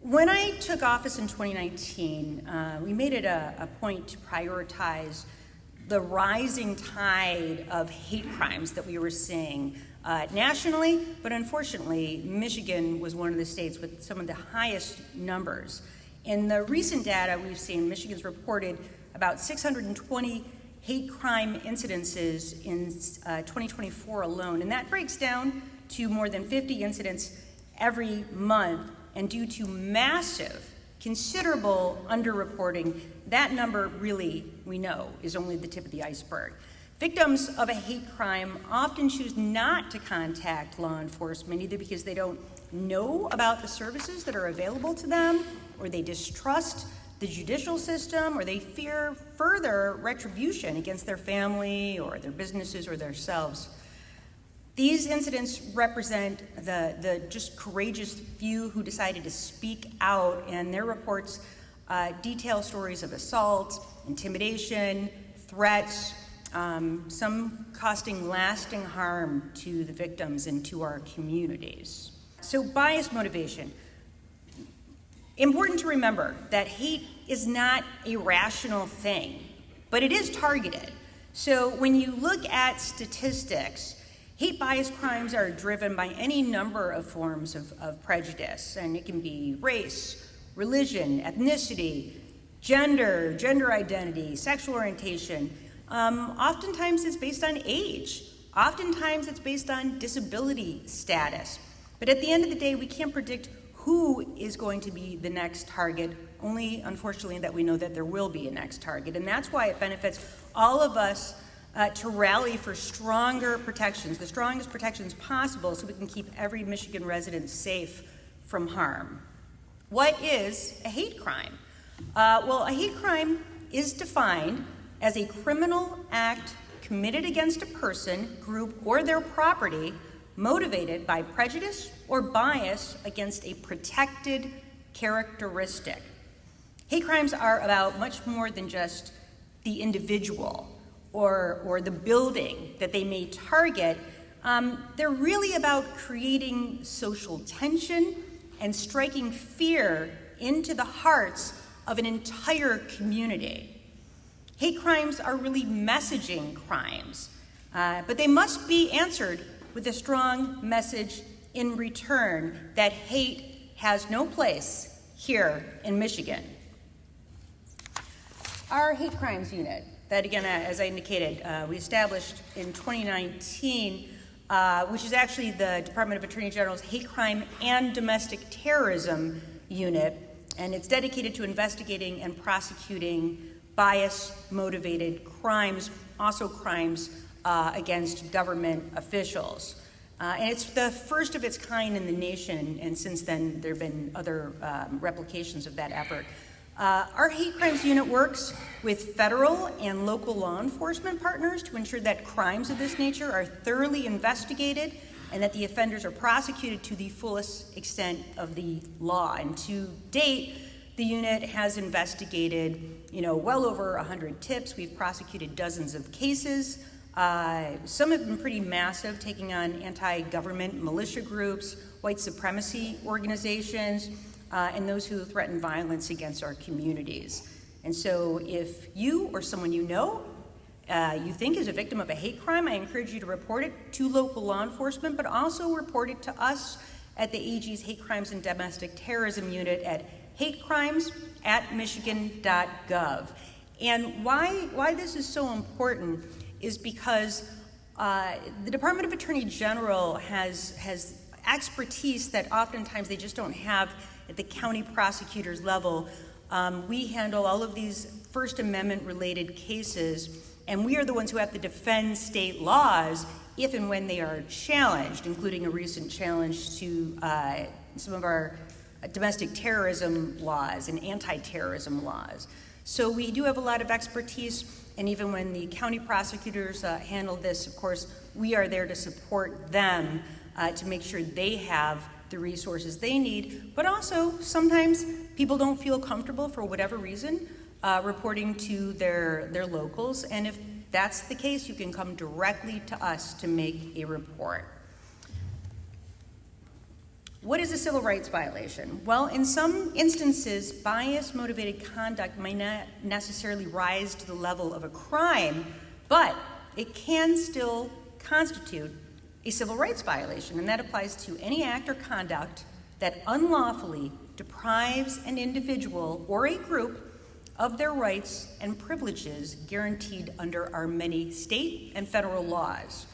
When I took office in 2019, we made it a point to prioritize the rising tide of hate crimes that we were seeing nationally, but unfortunately, Michigan was one of the states with some of the highest numbers. In the recent data we've seen, Michigan's reported about 620 hate crime incidences in 2024 alone, and that breaks down to more than 50 incidents every month. And due to massive, considerable underreporting, that number really, we know, is only the tip of the iceberg. Victims of a hate crime often choose not to contact law enforcement, either because they don't know about the services that are available to them, or they distrust the judicial system, or they fear further retribution against their family or their businesses or themselves. These incidents represent the just courageous few who decided to speak out, and their reports detail stories of assault, intimidation, threats, some costing lasting harm to the victims and to our communities. So bias motivation. Important to remember that hate is not a rational thing, but it is targeted. So when you look at statistics, hate bias crimes are driven by any number of forms of prejudice, and it can be race, religion, ethnicity, gender identity, sexual orientation. Oftentimes it's based on age. Oftentimes it's based on disability status. But at the end of the day, we can't predict who is going to be the next target, only unfortunately that we know that there will be a next target. And that's why it benefits all of us to rally for stronger protections, the strongest protections possible, so we can keep every Michigan resident safe from harm. What is a hate crime? Well, a hate crime is defined as a criminal act committed against a person, group, or their property motivated by prejudice or bias against a protected characteristic. Hate crimes are about much more than just the individual or the building that they may target. They're really about creating social tension and striking fear into the hearts of an entire community. Hate crimes are really messaging crimes, but they must be answered with a strong message in return that hate has no place here in Michigan. Our hate crimes unit, that again, as I indicated, we established in 2019, which is actually the Department of Attorney General's Hate Crime and Domestic Terrorism unit, and it's dedicated to investigating and prosecuting bias-motivated crimes, also crimes against government officials. And it's the first of its kind in the nation, and since then there have been other replications of that effort. Our hate crimes unit works with federal and local law enforcement partners to ensure that crimes of this nature are thoroughly investigated and that the offenders are prosecuted to the fullest extent of the law. And to date, the unit has investigated, well over 100 tips. We've prosecuted dozens of cases. Some have been pretty massive, taking on anti-government militia groups, white supremacy organizations, and those who threaten violence against our communities. And so if you or someone you know you think is a victim of a hate crime, I encourage you to report it to local law enforcement, but also report it to us at the AG's Hate Crimes and Domestic Terrorism Unit at hatecrimes@michigan.gov. And why this is so important is because the Department of Attorney General has expertise that oftentimes they just don't have at the county prosecutor's level. We handle all of these First Amendment related cases, and we are the ones who have to defend state laws if and when they are challenged, including a recent challenge to some of our domestic terrorism laws and anti-terrorism laws. So we do have a lot of expertise, and even when the county prosecutors handle this, of course, we are there to support them to make sure they have the resources they need. But also, sometimes people don't feel comfortable for whatever reason reporting to their locals, and if that's the case, you can come directly to us to make a report. What is a civil rights violation? Well, in some instances, bias-motivated conduct may not necessarily rise to the level of a crime, but it can still constitute a civil rights violation, and that applies to any act or conduct that unlawfully deprives an individual or a group of their rights and privileges guaranteed under our many state and federal laws.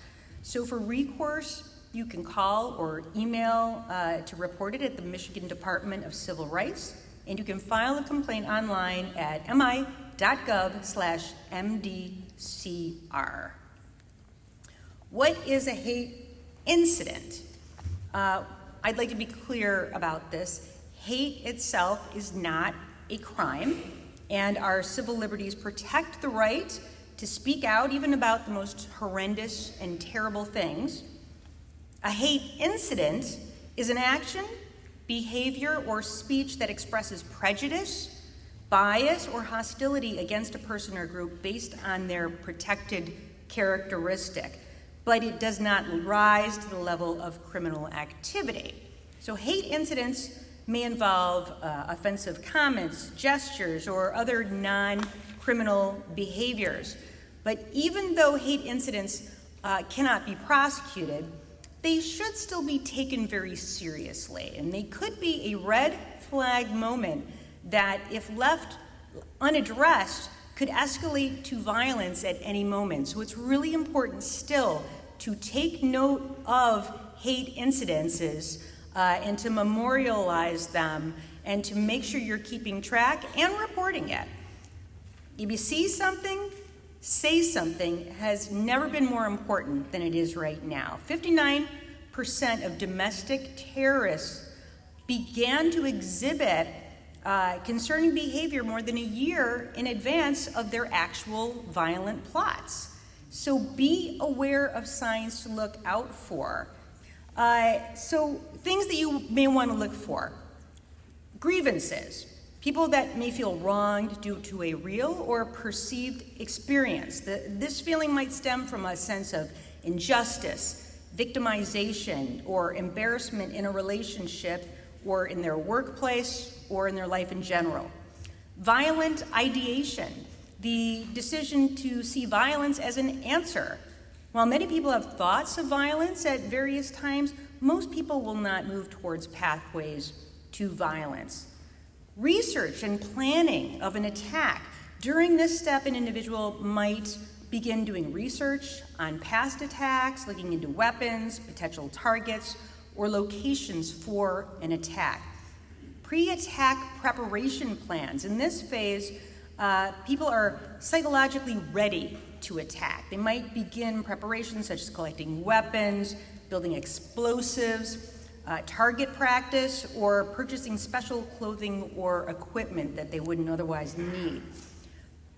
So for recourse, you can call or email to report it at the Michigan Department of Civil Rights, and you can file a complaint online at mi.gov/MDCR. What is a hate incident? I'd like to be clear about this. Hate itself is not a crime, and our civil liberties protect the right to speak out even about the most horrendous and terrible things. A hate incident is an action, behavior, or speech that expresses prejudice, bias, or hostility against a person or group based on their protected characteristic, but it does not rise to the level of criminal activity. So hate incidents may involve offensive comments, gestures, or other non-criminal behaviors. But even though hate incidents cannot be prosecuted, they should still be taken very seriously, and they could be a red flag moment that, if left unaddressed, could escalate to violence at any moment. So it's really important still to take note of hate incidences and to memorialize them and to make sure you're keeping track and reporting it. If you see something, say something has never been more important than it is right now. 59% of domestic terrorists began to exhibit concerning behavior more than a year in advance of their actual violent plots. So be aware of signs to look out for. So things that you may want to look for. Grievances. People that may feel wronged due to a real or perceived experience. This feeling might stem from a sense of injustice, victimization, or embarrassment in a relationship or in their workplace or in their life in general. Violent ideation, the decision to see violence as an answer. While many people have thoughts of violence at various times, most people will not move towards pathways to violence. Research and planning of an attack. During this step, an individual might begin doing research on past attacks, looking into weapons, potential targets, or locations for an attack. Pre-attack preparation plans. In this phase, people are psychologically ready to attack. They might begin preparations such as collecting weapons, building explosives, target practice, or purchasing special clothing or equipment that they wouldn't otherwise need.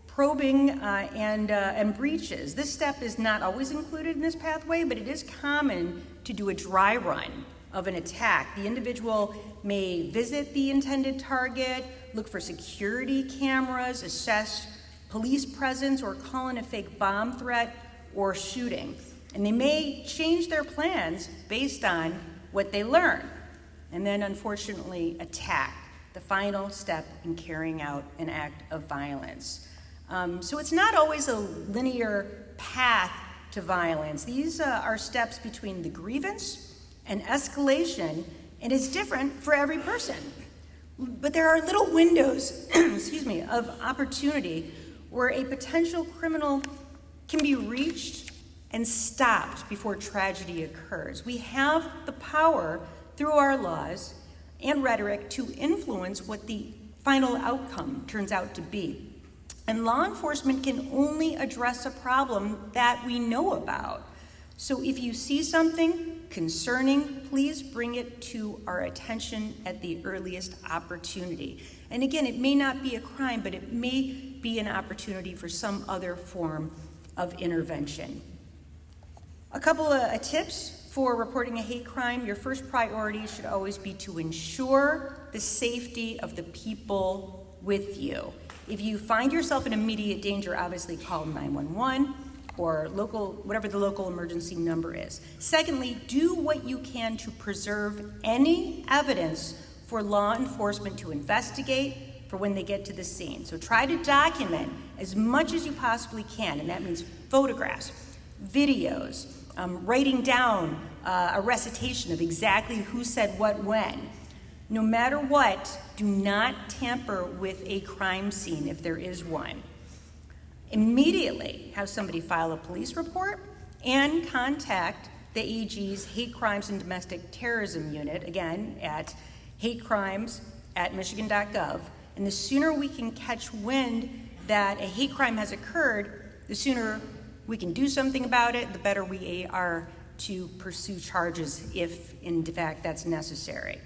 Probing and breaches. This step is not always included in this pathway, but it is common to do a dry run of an attack. The individual may visit the intended target, look for security cameras, assess police presence, or call in a fake bomb threat or shooting. And they may change their plans based on what they learn, and then unfortunately attack, the final step in carrying out an act of violence. So it's not always a linear path to violence. These are steps between the grievance and escalation, and it's different for every person. But there are little windows, of opportunity where a potential criminal can be reached and stopped before tragedy occurs. We have the power through our laws and rhetoric to influence what the final outcome turns out to be. And law enforcement can only address a problem that we know about. So if you see something concerning, please bring it to our attention at the earliest opportunity. And again, it may not be a crime, but it may be an opportunity for some other form of intervention. A couple of tips for reporting a hate crime. Your first priority should always be to ensure the safety of the people with you. If you find yourself in immediate danger, obviously call 911. or local, whatever the local emergency number is. Secondly, do what you can to preserve any evidence for law enforcement to investigate for when they get to the scene. So try to document as much as you possibly can, and that means photographs, videos, writing down a recitation of exactly who said what when. No matter what, do not tamper with a crime scene if there is one. Immediately have somebody file a police report and contact the AG's Hate Crimes and Domestic Terrorism Unit, again, at hatecrimes@michigan.gov. And the sooner we can catch wind that a hate crime has occurred, the sooner we can do something about it, the better we are to pursue charges if, in fact, that's necessary.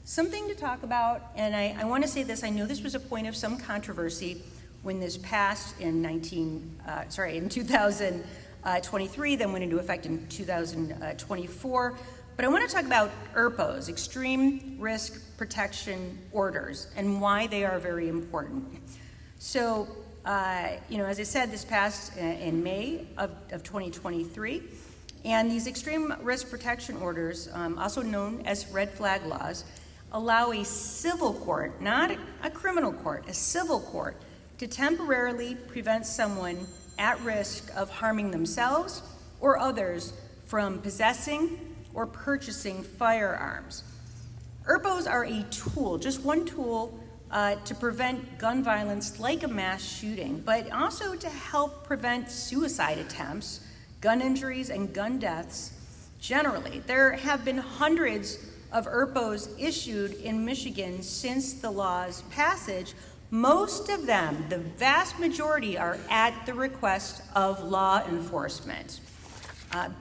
Something to talk about, and I want to say this, I know this was a point of some controversy when this passed in 2023, then went into effect in 2024. But I want to talk about ERPOs, Extreme Risk Protection Orders, and why they are very important. So, as I said, this passed in May of 2023, and these Extreme Risk Protection Orders, also known as red flag laws, allow a civil court, not a criminal court, a civil court, to temporarily prevent someone at risk of harming themselves or others from possessing or purchasing firearms. ERPOs are a tool, just one tool, to prevent gun violence like a mass shooting, but also to help prevent suicide attempts, gun injuries, and gun deaths generally. There have been hundreds of ERPOs issued in Michigan since the law's passage. Most of them, the vast majority, are at the request of law enforcement.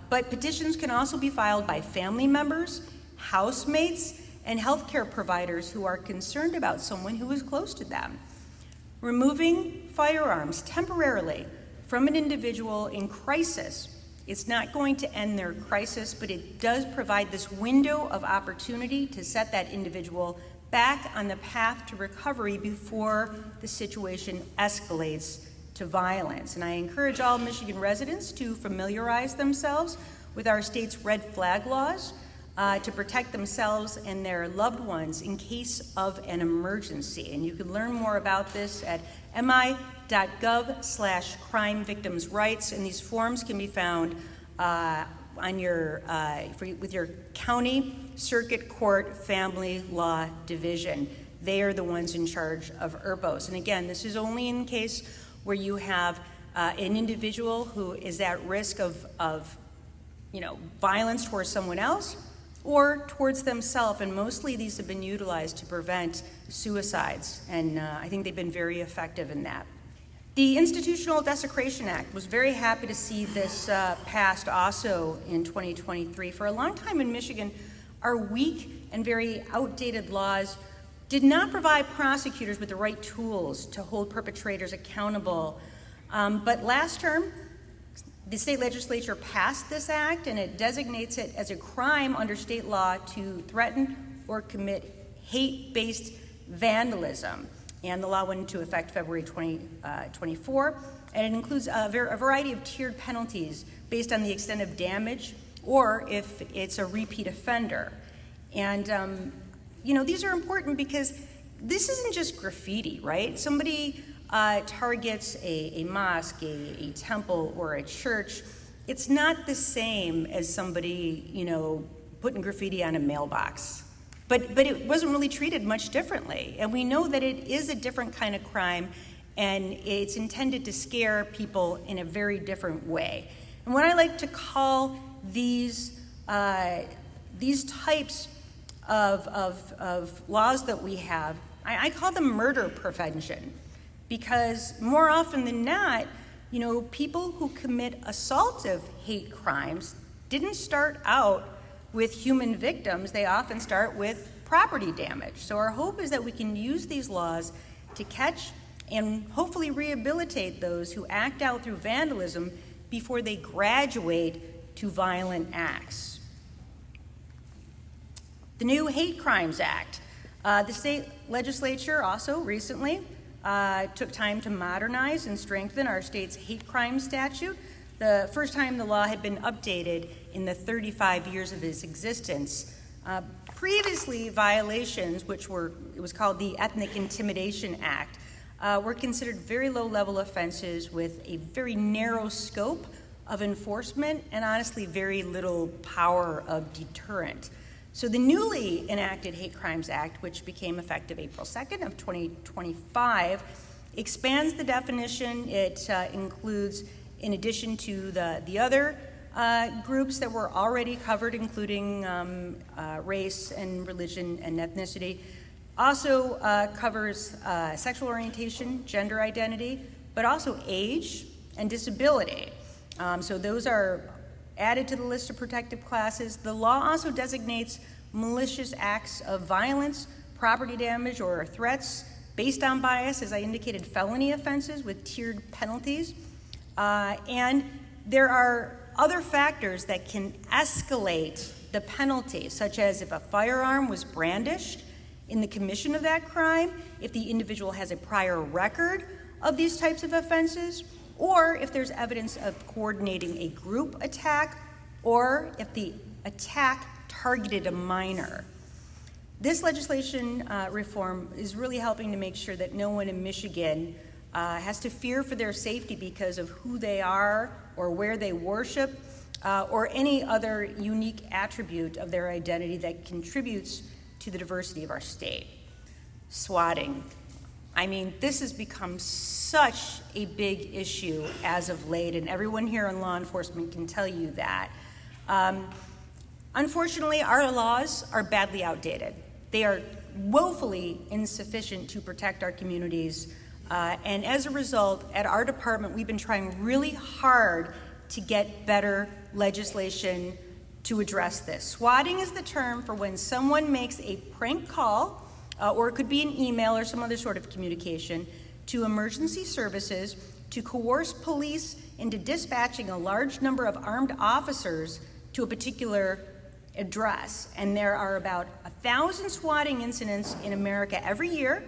But petitions can also be filed by family members, housemates, and healthcare providers who are concerned about someone who is close to them. Removing firearms temporarily from an individual in crisis, it's not going to end their crisis, but it does provide this window of opportunity to set that individual back on the path to recovery before the situation escalates to violence. And I encourage all Michigan residents to familiarize themselves with our state's red flag laws to protect themselves and their loved ones in case of an emergency. And you can learn more about this at mi.gov/crime victims' rights, and these forms can be found on your with your county circuit court family law division. They are the ones in charge of ERPOs. And again, this is only in case where you have an individual who is at risk of violence towards someone else or towards themselves, and mostly these have been utilized to prevent suicides, and I think they've been very effective in that. The Institutional Desecration Act was very happy to see this passed also in 2023. For a long time in Michigan, our weak and very outdated laws did not provide prosecutors with the right tools to hold perpetrators accountable. But last term, the state legislature passed this act, and it designates it as a crime under state law to threaten or commit hate-based vandalism. And the law went into effect February 2024, and it includes a variety of tiered penalties based on the extent of damage or if it's a repeat offender. And, these are important because this isn't just graffiti, right? Somebody targets a mosque, a temple, or a church. It's not the same as somebody, putting graffiti on a mailbox. But it wasn't really treated much differently. And we know that it is a different kind of crime, and it's intended to scare people in a very different way. And what I like to call these types of laws that we have, I call them murder prevention. Because more often than not, people who commit assaultive hate crimes didn't start out with human victims. They often start with property damage. So our hope is that we can use these laws to catch and hopefully rehabilitate those who act out through vandalism before they graduate to violent acts. The new Hate Crimes Act. The state legislature also recently took time to modernize and strengthen our state's hate crime statute. the first time the law had been updated in the 35 years of its existence. Previously, violations, it was called the Ethnic Intimidation Act, were considered very low-level offenses with a very narrow scope of enforcement and honestly very little power of deterrent. So the newly enacted Hate Crimes Act, which became effective April 2nd of 2025, expands the definition. It includes, in addition to the other groups that were already covered, including race and religion and ethnicity, also covers sexual orientation, gender identity, but also age and disability. So those are added to the list of protective classes. The law also designates malicious acts of violence, property damage, or threats based on bias, as I indicated, felony offenses with tiered penalties. And there are other factors that can escalate the penalty, such as if a firearm was brandished in the commission of that crime, if the individual has a prior record of these types of offenses, or if there's evidence of coordinating a group attack, or if the attack targeted a minor. This legislation reform is really helping to make sure that no one in Michigan has to fear for their safety because of who they are or where they worship or any other unique attribute of their identity that contributes to the diversity of our state. Swatting. I mean, this has become such a big issue as of late, and everyone here in law enforcement can tell you that. Unfortunately, our laws are badly outdated. They are woefully insufficient to protect our communities, and as a result, at our department, we've been trying really hard to get better legislation to address this. Swatting is the term for when someone makes a prank call, or it could be an email or some other sort of communication, to emergency services to coerce police into dispatching a large number of armed officers to a particular address. And there are about 1,000 swatting incidents in America every year,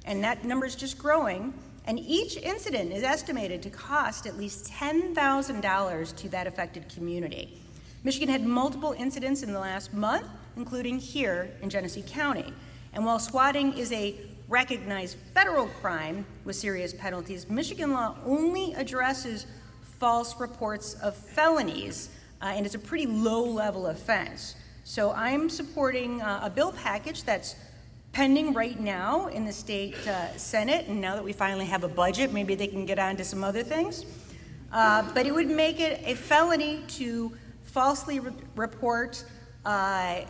and that number is just growing. And each incident is estimated to cost at least $10,000 to that affected community. Michigan had multiple incidents in the last month, including here in Genesee County. And while swatting is a recognized federal crime with serious penalties, Michigan law only addresses false reports of felonies, and it's a pretty low-level offense. So I'm supporting a bill package that's pending right now in the state Senate, and now that we finally have a budget, maybe they can get on to some other things. But it would make it a felony to falsely report a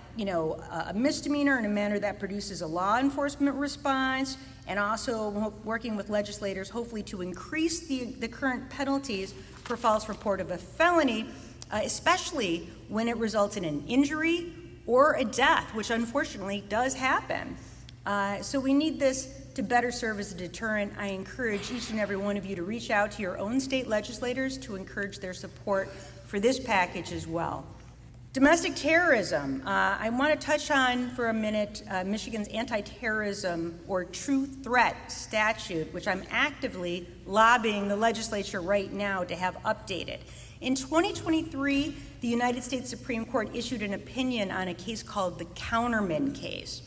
misdemeanor in a manner that produces a law enforcement response, and also working with legislators, hopefully to increase the current penalties for false report of a felony, especially when it results in an injury or a death, which unfortunately does happen. So we need this to better serve as a deterrent. I encourage each and every one of you to reach out to your own state legislators to encourage their support for this package as well. Domestic terrorism. I want to touch on for a minute Michigan's anti-terrorism or true threat statute, which I'm actively lobbying the legislature right now to have updated. In 2023, the United States Supreme Court issued an opinion on a case called the Counterman case.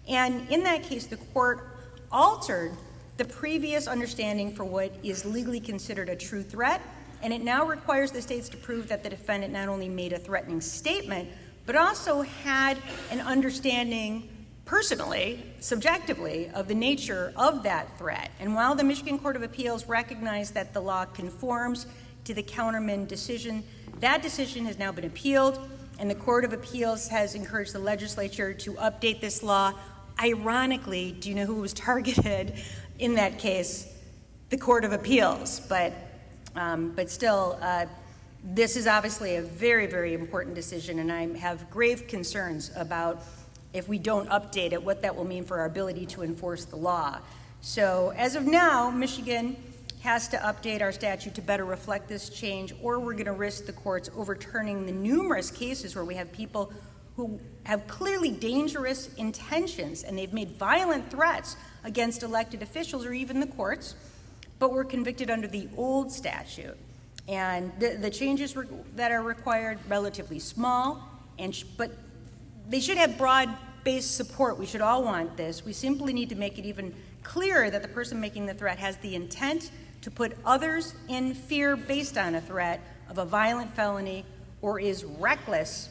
And in that case, the court altered the previous understanding for what is legally considered a true threat, and it now requires the states to prove that the defendant not only made a threatening statement, but also had an understanding personally, subjectively, of the nature of that threat. And while the Michigan Court of Appeals recognized that the law conforms to the Counterman decision, that decision has now been appealed, and the Court of Appeals has encouraged the legislature to update this law. Ironically, do you know who was targeted in that case? The Court of Appeals, but still, this is obviously a very, very important decision, and I have grave concerns about if we don't update it, what that will mean for our ability to enforce the law. So as of now, Michigan has to update our statute to better reflect this change, or we're going to risk the courts overturning the numerous cases where we have people who have clearly dangerous intentions and they've made violent threats against elected officials or even the courts, but were convicted under the old statute. And the changes that are required, relatively small, but they should have broad-based support. We should all want this. We simply need to make it even clearer that the person making the threat has the intent to put others in fear based on a threat of a violent felony or is reckless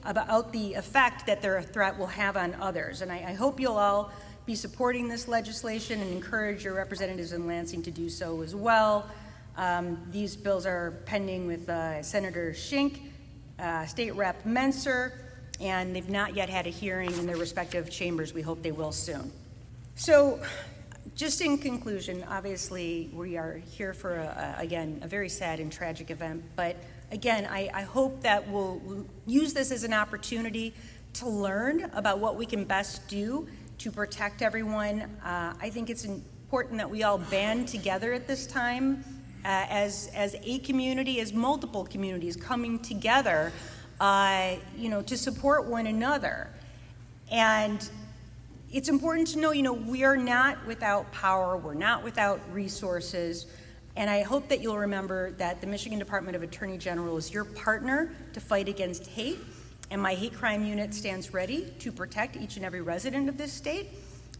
about the effect that their threat will have on others. And I hope you'll all be supporting this legislation and encourage your representatives in Lansing to do so as well. These bills are pending with Senator Schink, State Rep Menser, and they've not yet had a hearing in their respective chambers. We hope they will soon. So, just in conclusion, obviously we are here for, again, a very sad and tragic event, but again, I hope that we'll use this as an opportunity to learn about what we can best do to protect everyone. I think it's important that we all band together at this time as a community, as multiple communities coming together, to support one another. And it's important to know, we are not without power, we're not without resources, and I hope that you'll remember that the Michigan Department of Attorney General is your partner to fight against hate, and my hate crime unit stands ready to protect each and every resident of this state,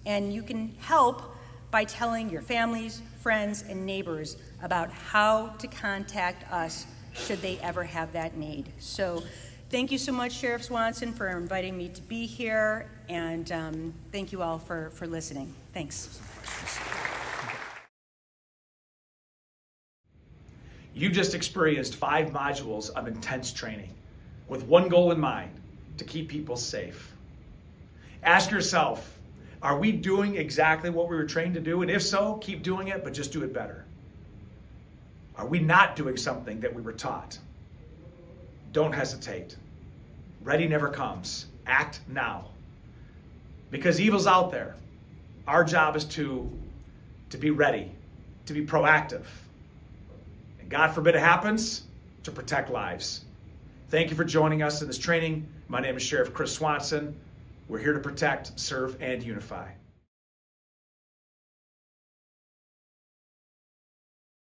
and you can help by telling your families, friends, and neighbors about how to contact us should they ever have that need. So thank you so much, Sheriff Swanson, for inviting me to be here, and thank you all for listening. Thanks. You just experienced 5 modules of intense training with one goal in mind: to keep people safe. Ask yourself, are we doing exactly what we were trained to do? And if so, keep doing it, but just do it better. Are we not doing something that we were taught? Don't hesitate. Ready never comes. Act now. Because evil's out there. Our job is to be ready, to be proactive. And God forbid it happens, to protect lives. Thank you for joining us in this training. My name is Sheriff Chris Swanson. We're here to protect, serve, and unify.